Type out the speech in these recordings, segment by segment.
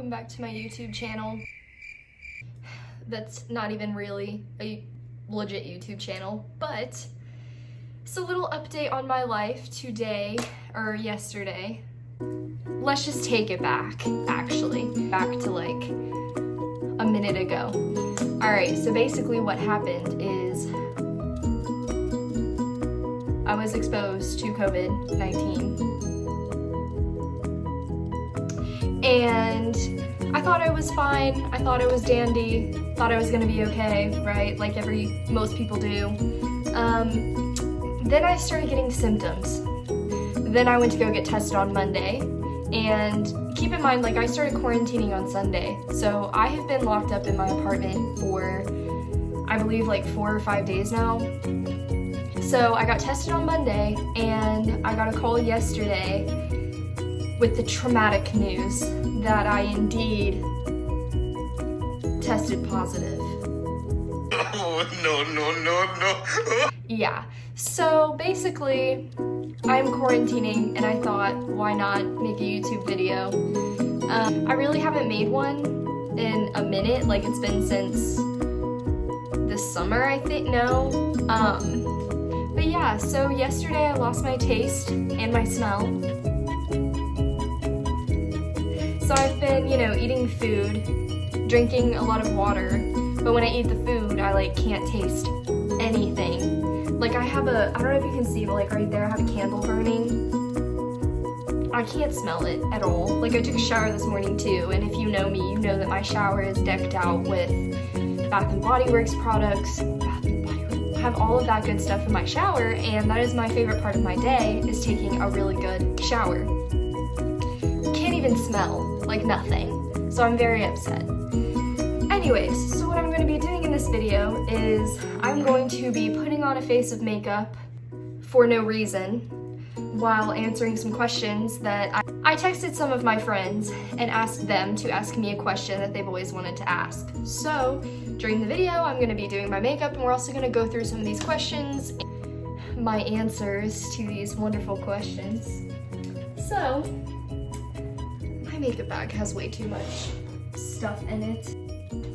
welcome back to my YouTube channel. That's not even really a legit YouTube channel, but it's a little update on my life today, or yesterday. Let's just take it back, actually. Back to like a minute ago. Alright, so basically what happened is I was exposed to COVID-19. And I thought I was fine, I thought I was dandy, thought I was gonna be okay, right? Like most people do. Then I started getting symptoms. Then I went to go get tested on Monday. And keep in mind, like, I started quarantining on Sunday. So I have been locked up in my apartment for, I believe, like 4 or 5 days now. So I got tested on Monday, and I got a call yesterday with the traumatic news that I indeed tested positive. Oh, no. Yeah, so basically, I'm quarantining, and I thought, why not make a YouTube video? I really haven't made one in a minute, like it's been since this summer, I think, no. But yeah, so yesterday I lost my taste and my smell. So I've been, eating food, drinking a lot of water, but when I eat the food, I like can't taste anything. Like I don't know if you can see, but like right there I have a candle burning. I can't smell it at all. Like I took a shower this morning too, and if you know me, you know that my shower is decked out with Bath & Body Works products. I have all of that good stuff in my shower, and that is my favorite part of my day, is taking a really good shower. Can't even smell, like nothing. So I'm very upset. Anyways, so what I'm going to be doing in this video is I'm going to be putting on a face of makeup for no reason while answering some questions that I texted some of my friends and asked them to ask me a question that they've always wanted to ask. So during the video, I'm going to be doing my makeup, and we're also going to go through some of these questions, my answers to these wonderful questions. So my makeup bag has way too much stuff in it.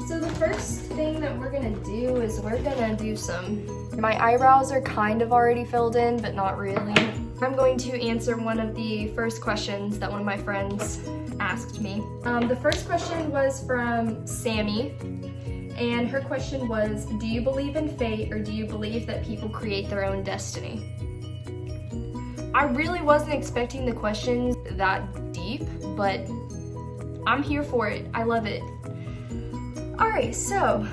So the first thing that we're gonna do is we're gonna do my eyebrows are kind of already filled in, but not really. I'm going to answer one of the first questions that one of my friends asked me. The first question was from Sammy, and her question was, do you believe in fate, or do you believe that people create their own destiny? I really wasn't expecting the questions that deep, but I'm here for it. I love it. Alright, so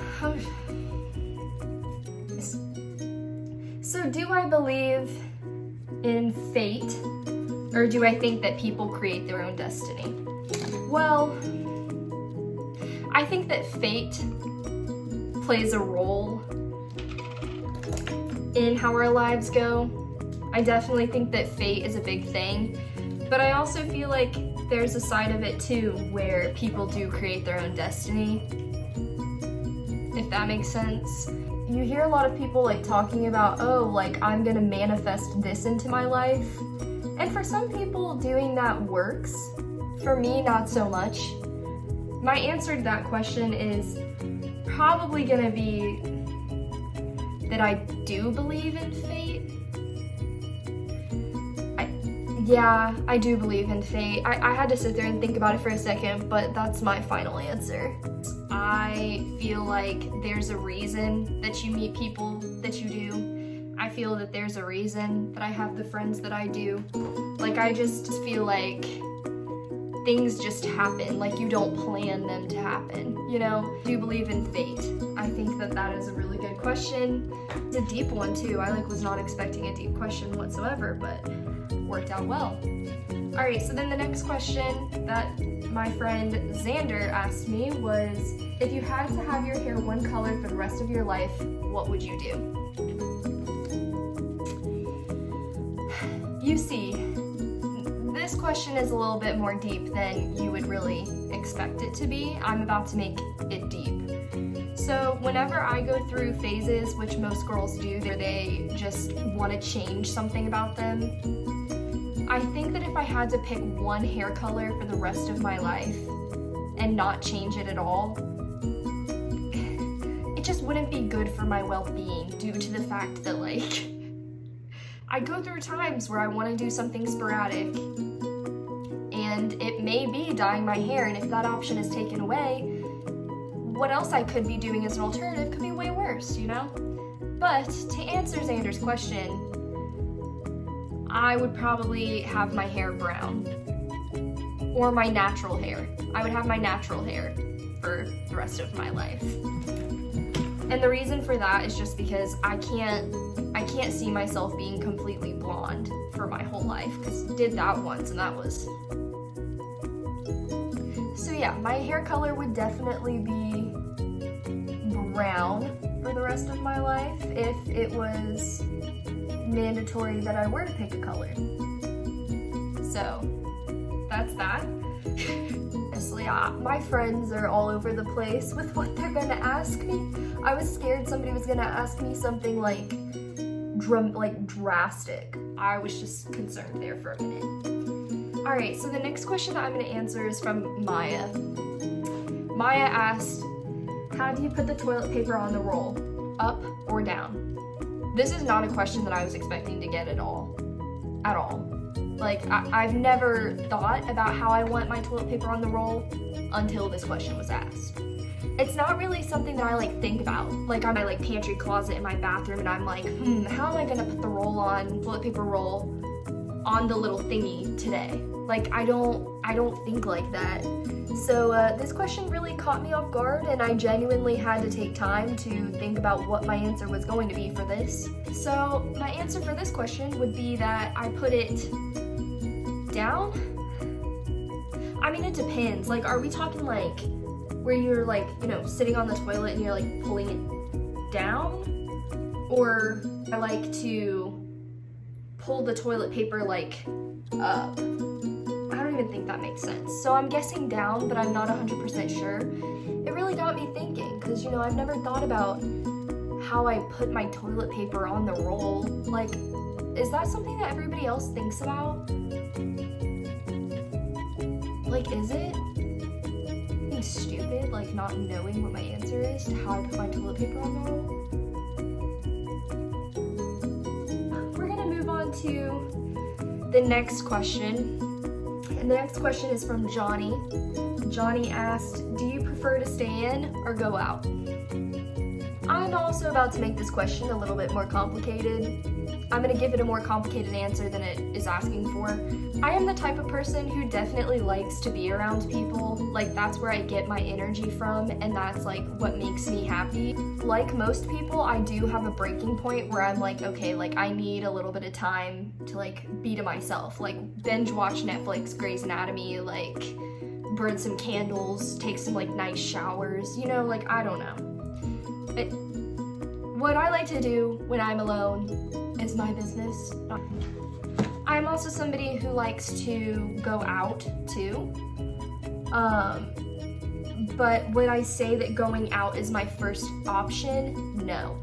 do I believe in fate, or do I think that people create their own destiny? Well, I think that fate plays a role in how our lives go. I definitely think that fate is a big thing, but I also feel like there's a side of it too where people do create their own destiny, if that makes sense. You hear a lot of people like talking about, oh, like I'm gonna manifest this into my life. And for some people doing that works. For me, not so much. My answer to that question is probably gonna be that I do believe in fate. I do believe in fate. I had to sit there and think about it for a second, but that's my final answer. I feel like there's a reason that you meet people that you do. I feel that there's a reason that I have the friends that I do. Like, I just feel like things just happen. Like, you don't plan them to happen, Do you believe in fate? I think that is a really good question. It's a deep one, too. I was not expecting a deep question whatsoever, but worked out well. Alright, so then the next question that my friend Xander asked me was, if you had to have your hair one color for the rest of your life, what would you do? You see, this question is a little bit more deep than you would really expect it to be. I'm about to make it deep. So whenever I go through phases, which most girls do, where they just want to change something about them, I think that if I had to pick one hair color for the rest of my life, and not change it at all, it just wouldn't be good for my well-being due to the fact that, like, I go through times where I want to do something sporadic, and it may be dyeing my hair, and if that option is taken away, what else I could be doing as an alternative could be way worse, you know? But to answer Xander's question, I would probably have my hair brown. Or my natural hair. I would have my natural hair for the rest of my life. And the reason for that is just because I can't see myself being completely blonde for my whole life, because I did that once and that was... So yeah, my hair color would definitely be brown for the rest of my life if it was mandatory that I were to pick a color. So that's that. Honestly, my friends are all over the place with what they're gonna ask me. I was scared somebody was gonna ask me something like drastic. I was just concerned there for a minute. Alright, so the next question that I'm gonna answer is from Maya. Maya asked, how do you put the toilet paper on the roll? Up or down? This is not a question that I was expecting to get at all. At all. Like, I've never thought about how I want my toilet paper on the roll until this question was asked. It's not really something that I, like, think about. Like, on my, like, pantry closet in my bathroom, and I'm like, how am I gonna put the toilet paper roll on the little thingy today? Like, I don't think like that. So, this question really caught me off guard, and I genuinely had to take time to think about what my answer was going to be for this. So, my answer for this question would be that I put it down? I mean, it depends. Like, are we talking, like, where you're, like, you know, sitting on the toilet and you're, like, pulling it down? Or I like to pull the toilet paper, like, up. I don't even think that makes sense. So I'm guessing down, but I'm not 100% sure. It really got me thinking, because, you know, I've never thought about how I put my toilet paper on the roll. Like, is that something that everybody else thinks about? Like, is it? Being stupid, like not knowing what my answer is to how I put my toilet paper on the roll? We're gonna move on to the next question. And the next question is from Johnny. Johnny asked, do you prefer to stay in or go out? I'm also about to make this question a little bit more complicated. I'm going to give it a more complicated answer than it is asking for. I am the type of person who definitely likes to be around people. Like, that's where I get my energy from, and that's like what makes me happy. Like most people, I do have a breaking point where I'm like, okay, like I need a little bit of time to like be to myself. Like binge watch Netflix, Grey's Anatomy, like burn some candles, take some like nice showers, you know, like I don't know. What I like to do when I'm alone is my business. I'm also somebody who likes to go out too. But when I say that going out is my first option, no.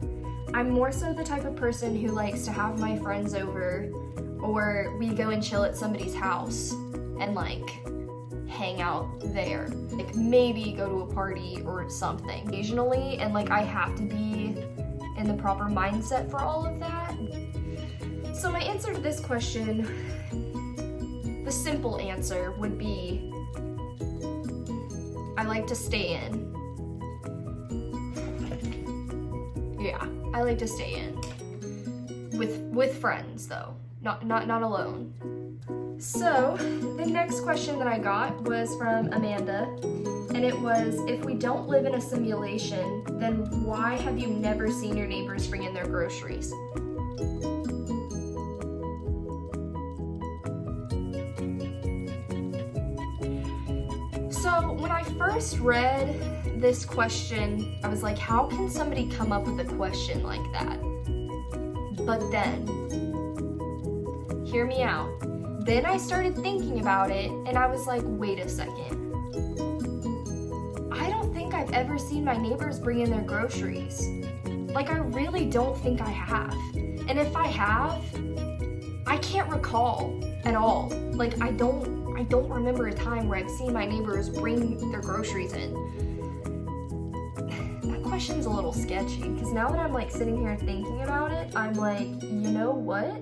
I'm more so the type of person who likes to have my friends over, or we go and chill at somebody's house and like hang out there. Like maybe go to a party or something occasionally, and like I have to be in the proper mindset for all of that. So my answer to this question, the simple answer would be, I like to stay in. Yeah, I like to stay in. With friends though, not alone. So, the next question that I got was from Amanda, and it was, if we don't live in a simulation, then why have you never seen your neighbors bring in their groceries? So, when I first read this question, I was like, how can somebody come up with a question like that? But then, hear me out. Then I started thinking about it, and I was like, wait a second. I don't think I've ever seen my neighbors bring in their groceries. Like, I really don't think I have. And if I have, I can't recall at all. Like, I don't I don't remember a time where I've seen my neighbors bring their groceries in. That question's a little sketchy, because now that I'm like sitting here thinking about it, I'm like, you know what?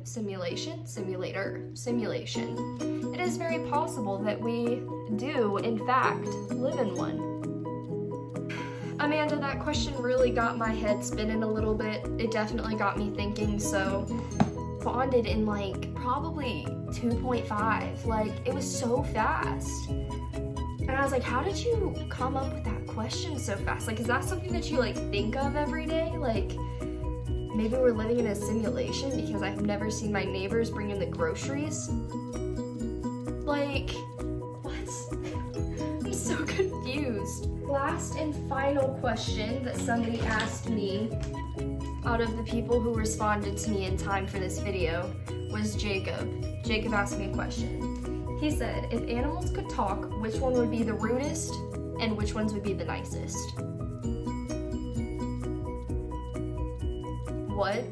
Simulation, simulator, simulation. It is very possible that we do, in fact, live in one. Amanda, that question really got my head spinning a little bit. It definitely got me thinking, so bonded in like probably 2.5. Like, it was so fast. And I was like, how did you come up with that question so fast? Like, is that something that you like think of every day? Like, maybe we're living in a simulation because I've never seen my neighbors bring in the groceries. Like, what? I'm so confused. Last and final question that somebody asked me out of the people who responded to me in time for this video was Jacob. Jacob asked me a question. He said, if animals could talk, which one would be the rudest and which ones would be the nicest? What?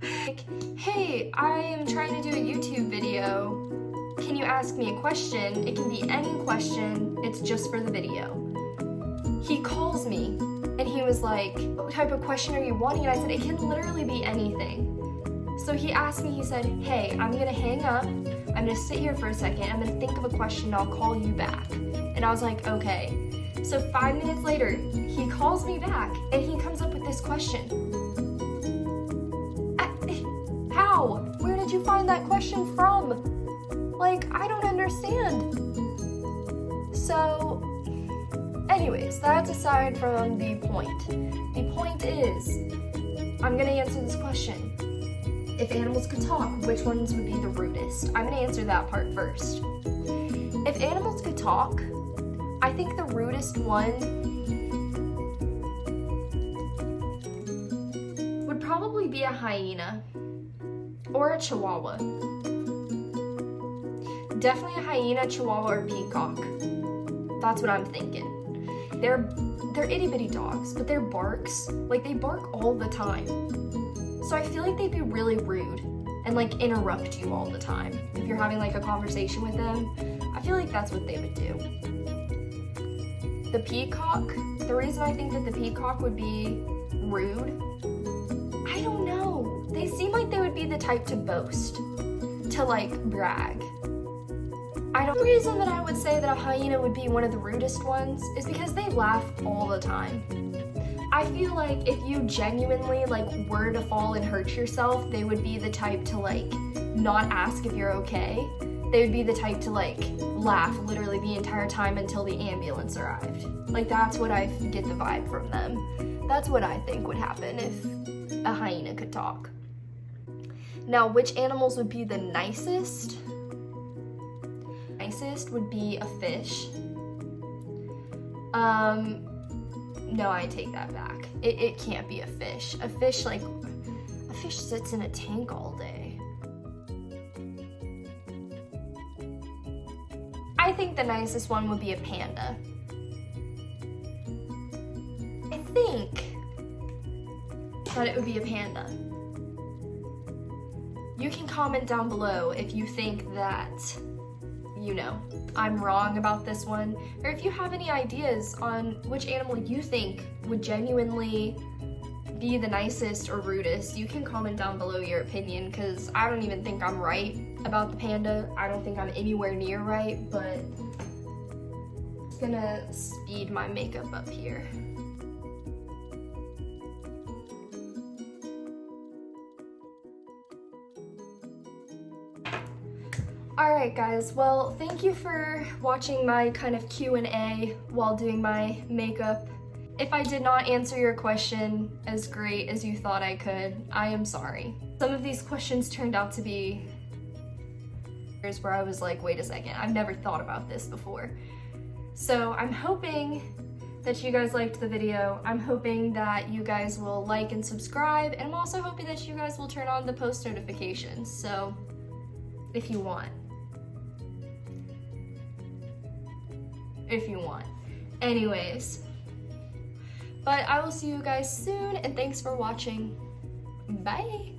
Like, hey, I am trying to do a YouTube video. Can you ask me a question? It can be any question, it's just for the video. He calls me and he was like, what type of question are you wanting? And I said, it can literally be anything. So he asked me, he said, hey, I'm gonna hang up, I'm gonna sit here for a second, I'm gonna think of a question, and I'll call you back. And I was like, okay. So 5 minutes later, he calls me back and he comes up with this question. How? Where did you find that question from? Like, I don't understand. So, anyways, that's aside from the point. The point is, I'm gonna answer this question. If animals could talk, which ones would be the rudest? I'm gonna answer that part first. If animals could talk, I think the rudest one would probably be a hyena or a chihuahua. Definitely a hyena, chihuahua, or peacock. That's what I'm thinking. They're itty bitty dogs, but their barks, like, they bark all the time. So I feel like they'd be really rude and like interrupt you all the time. If you're having like a conversation with them, I feel like that's what they would do. The peacock, the reason I think that the peacock would be rude, I don't know. They seem like they would be the type to boast, to like brag. The reason that I would say that a hyena would be one of the rudest ones is because they laugh all the time. I feel like if you genuinely like were to fall and hurt yourself, they would be the type to like not ask if you're okay. They would be the type to like laugh literally the entire time until the ambulance arrived. Like, that's what I get the vibe from them. That's what I think would happen if a hyena could talk. Now, which animals would be the nicest? Nicest would be a fish. No, I take that back. It can't be a fish. A fish sits in a tank all day. I think the nicest one would be a panda. I think that it would be a panda. You can comment down below if you think that, you know, I'm wrong about this one, or if you have any ideas on which animal you think would genuinely be the nicest or rudest, you can comment down below your opinion, because I don't even think I'm right about the panda. I don't think I'm anywhere near right, but I'm just gonna speed my makeup up here. Alright guys, well, thank you for watching my kind of Q&A while doing my makeup. If I did not answer your question as great as you thought I could, I am sorry. Some of these questions turned out to be where I was like, wait a second, I've never thought about this before. So I'm hoping that you guys liked the video. I'm hoping that you guys will like and subscribe, and I'm also hoping that you guys will turn on the post notifications, so if you want. Anyways, but I will see you guys soon, and thanks for watching. Bye!